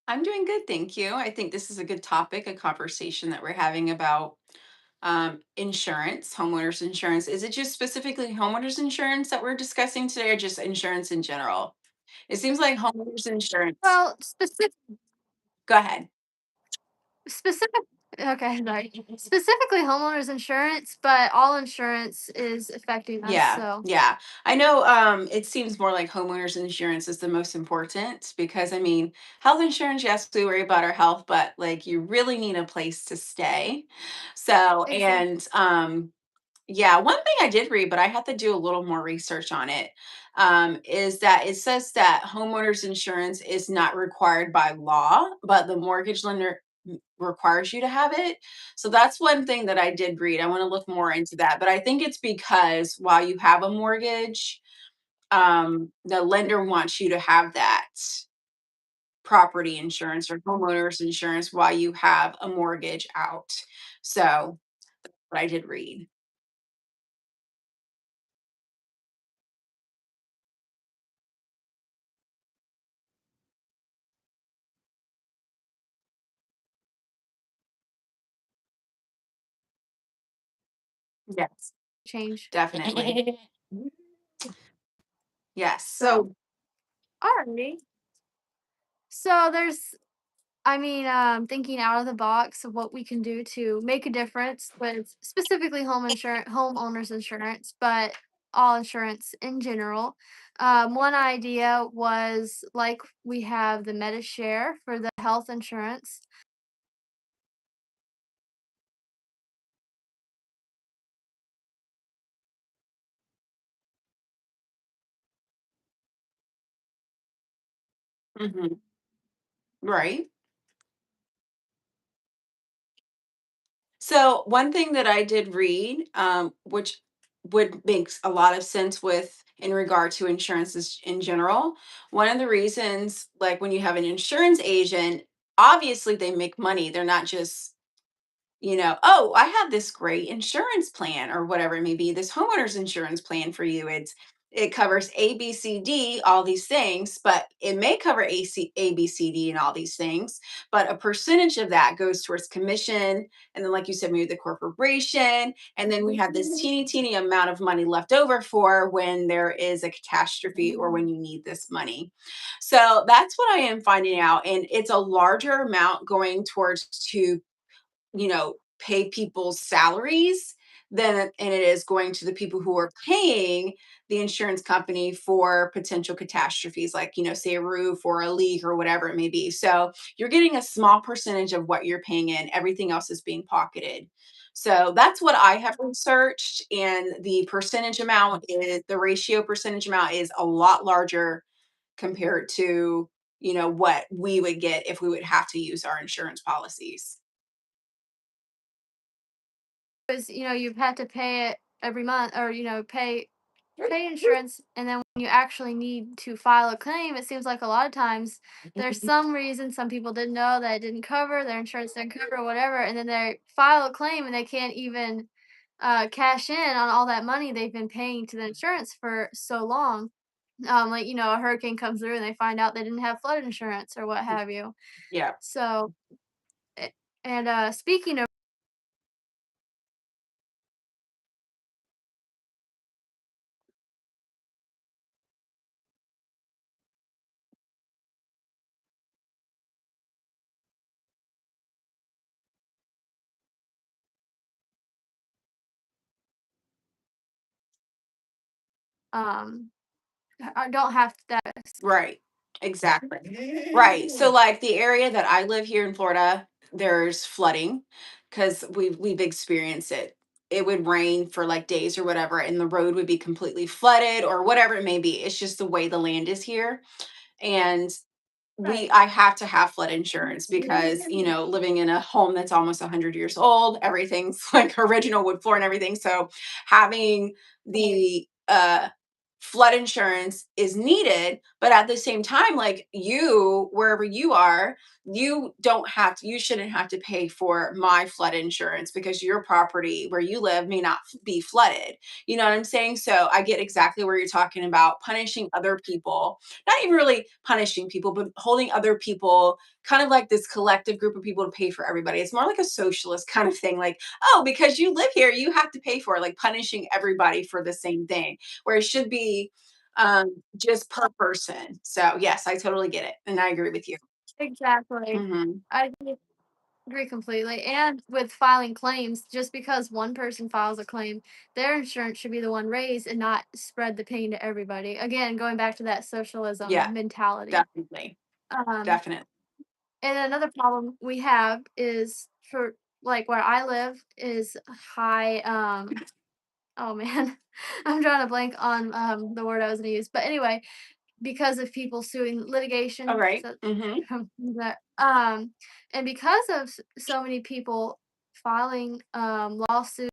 I'm doing good, thank you. I think this is a good topic, a conversation that we're having about insurance, homeowners insurance. Is it just specifically homeowners insurance that we're discussing today, or just insurance in general? It seems like homeowners insurance. Well, Go ahead. specific okay, sorry. Specifically homeowners insurance, but all insurance is affecting us, Yeah, so yeah. I know it seems more like homeowners insurance is the most important because I mean, health insurance, yes, we worry about our health, but like you really need a place to stay. So, exactly. yeah, one thing I did read, but I had to do a little more research on it, is that it says that homeowners insurance is not required by law, but the mortgage lender requires you to have it. So that's one thing that I did read. I want to look more into that, but I think it's because while you have a mortgage, the lender wants you to have that property insurance or homeowners insurance while you have a mortgage out. So, what I did read. Yes. Change. Definitely. Yes. So, So alrighty. So there's thinking out of the box of what we can do to make a difference with specifically homeowners insurance, but all insurance in general. One idea was like we have the MediShare for the health insurance. mhm, right. So one thing that I did read, which would makes a lot of sense with in regard to insurances in general. One of the reasons, like when you have an insurance agent, obviously they make money. They're not just oh, I have this great insurance plan or whatever it may be, this homeowner's insurance plan for you. It covers A, B, C, D, all these things, but it may cover A, B, C, D, and all these things. But a percentage of that goes towards commission. And then, like you said, maybe the corporation. And then we have this teeny, teeny amount of money left over for when there is a catastrophe or when you need this money. So that's what I am finding out. And it's a larger amount going towards to pay people's salaries and it is going to the people who are paying the insurance company for potential catastrophes like, say a roof or a leak or whatever it may be. So you're getting a small percentage of what you're paying in, everything else is being pocketed. So that's what I have researched. And the ratio percentage amount is a lot larger compared to, what we would get if we would have to use our insurance policies. Because you've had to pay it every month, or pay insurance, and then when you actually need to file a claim, it seems like a lot of times there's some reason some people didn't know that it didn't cover their insurance, didn't cover whatever, and then they file a claim and they can't even cash in on all that money they've been paying to the insurance for so long. Like a hurricane comes through and they find out they didn't have flood insurance or what have you. Yeah. So, a- and speaking of um, I don't have that. Right. Exactly. Right. So like the area that I live here in Florida, there's flooding because we've experienced it. It would rain for like days or whatever, and the road would be completely flooded or whatever it may be. It's just the way the land is here. And Right. I have to have flood insurance because, living in a home that's almost 100 years old, everything's like original wood floor and everything. So having the flood insurance is needed, but at the same time, like you, wherever you are, you shouldn't have to pay for my flood insurance because your property where you live may not be flooded. You know what I'm saying? So I get exactly where you're talking about punishing other people, not even really punishing people, but holding other people kind of like this collective group of people to pay for everybody. It's more like a socialist kind of thing. Like, oh, because you live here, you have to pay for it, like punishing everybody for the same thing, where it should be just per person. So yes, I totally get it. And I agree with you. Exactly. Hmm. I agree completely. And with filing claims, just because one person files a claim, their insurance should be the one raised and not spread the pain to everybody. Again, going back to that Yeah, socialism mentality. definitely. Um, Definitely. and another problem we have is for like where I live is high oh man, I'm drawing a blank on the word I was gonna use. But anyway, because of people suing All litigation, right. so Mm-hmm. that and because of so many people filing lawsuits.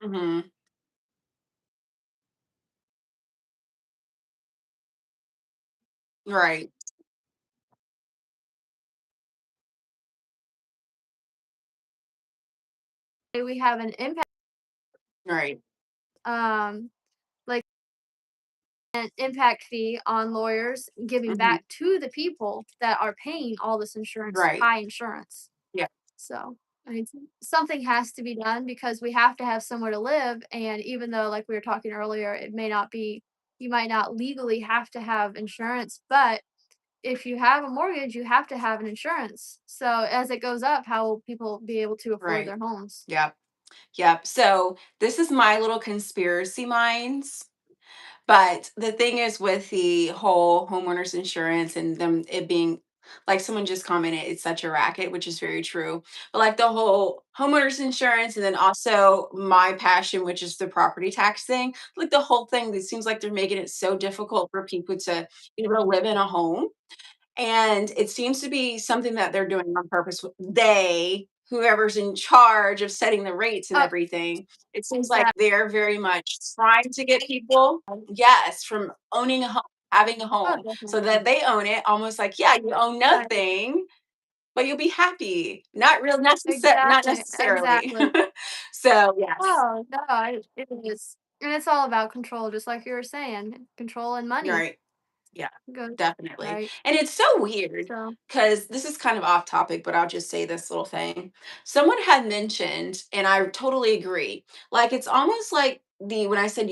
Mm-hmm. Right. We have an impact Right. um like an impact fee on lawyers giving Hmm. back to the people that are paying all this insurance, Right. high insurance. Yeah. So, I mean, something has to be done because we have to have somewhere to live. And even though, like we were talking earlier, it may not be, you might not legally have to have insurance, but if you have a mortgage, you have to have an insurance. So, as it goes up, how will people be able to afford Right. their homes? Yep. Yep. So this is my little conspiracy minds. But the thing is with the whole homeowners insurance and them it being like someone just commented, it's such a racket, which is very true. But like the whole homeowners insurance and then also my passion, which is the property tax thing, like the whole thing, it seems like they're making it so difficult for people to be able to live in a home. And it seems to be something that they're doing on purpose. They, whoever's in charge of setting the rates and Oh, everything, it seems like exactly. they're very much trying to get people, yes, from owning a home, having a Oh, home, so that definitely. they own it. Almost like, yeah, you own Right. nothing, but you'll be happy. Not Exactly. necessarily. Exactly. So yes, Oh, no, it is. And it's all about control, just like you were saying, control and money right. Yeah, goes definitely. right. And it's so weird So, because this is kind of off topic, but I'll just say this little thing. Someone had mentioned, and I totally agree. Like it's almost like when I said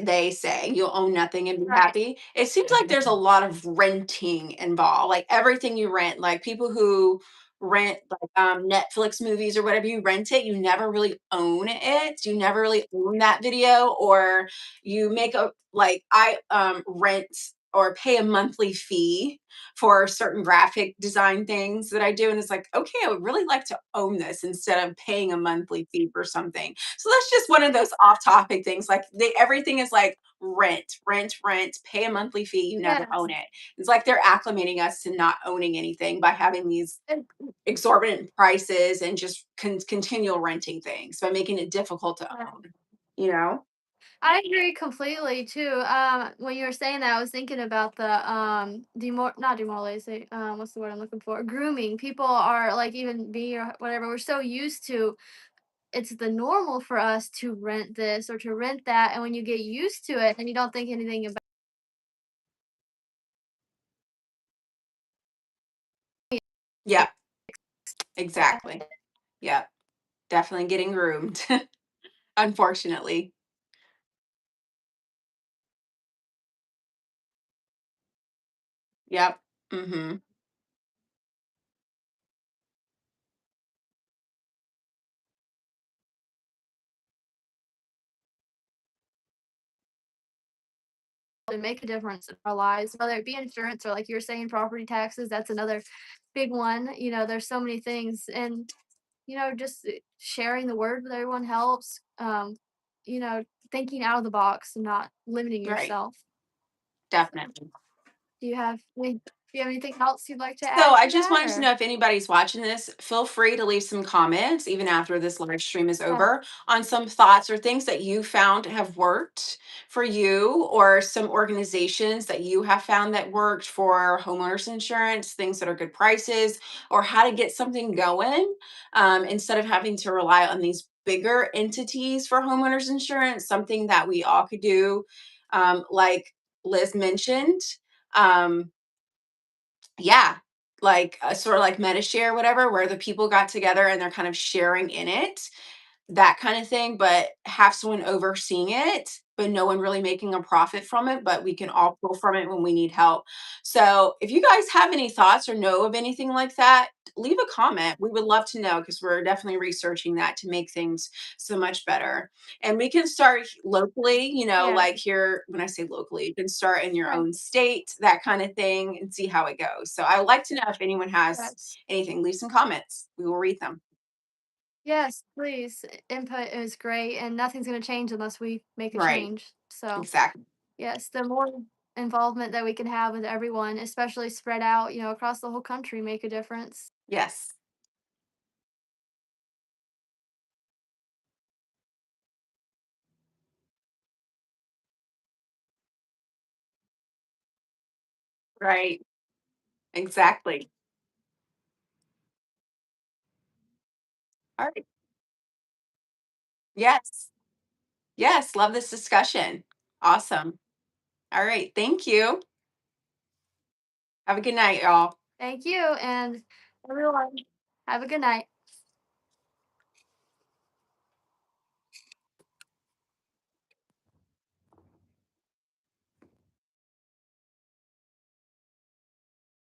they say you'll own nothing and be right. happy. It seems like there's a lot of renting involved. Like everything you rent, like people who rent like Netflix movies or whatever, you rent it, you never really own it. You never really own that video, or you make a like I rent or pay a monthly fee for certain graphic design things that I do. And it's like, okay, I would really like to own this instead of paying a monthly fee for something. So that's just one of those off topic things. Like everything is like rent, rent, rent, pay a monthly fee, you never Yes. own it. It's like they're acclimating us to not owning anything by having these And exorbitant prices and just continual renting things by making it difficult to right. own, you know? I agree completely too. When you were saying that, I was thinking about the not demoralizing. What's the word I'm looking for? Grooming. People are like even me or whatever. We're so used to it's the normal for us to rent this or to rent that, and when you get used to it, and you don't think anything about Yeah, exactly. Yeah, definitely getting groomed, unfortunately. Yep. Mhm. to make a difference in our lives, whether it be insurance or like you're saying, property taxes. That's another big one. There's so many things, and just sharing the word with everyone helps. You know, thinking out of the box and not limiting Right. yourself. Definitely. Do you have anything else you'd like to So add I to just that, wanted to or know if anybody's watching this, feel free to leave some comments even after this live stream is yeah, over on some thoughts or things that you found have worked for you, or some organizations that you have found that worked for homeowners insurance, things that are good prices, or how to get something going, instead of having to rely on these bigger entities for homeowners insurance, something that we all could do, like Liz mentioned. Um, yeah, like, sort of like MetaShare, whatever, where the people got together and they're kind of sharing in it, that kind of thing, but have someone overseeing it, but no one really making a profit from it, but we can all pull from it when we need help. So if you guys have any thoughts or know of anything like that, leave a comment. We would love to know because we're definitely researching that to make things so much better. And we can start locally, yeah, like here, when I say locally, you can start in your yeah, own state, that kind of thing, and see how it goes. So I would like to know if anyone has yes. anything, leave some comments. We will read them. Yes, please. Input is great, and nothing's gonna change unless we make a Right. change. So, Exactly. yes, the more involvement that we can have with everyone, especially spread out, across the whole country, make a difference. Yes. Right. Exactly. All right. Yes. Yes. Love this discussion. Awesome. All right. Thank you. Have a good night, y'all. Thank you, and everyone, have a good night.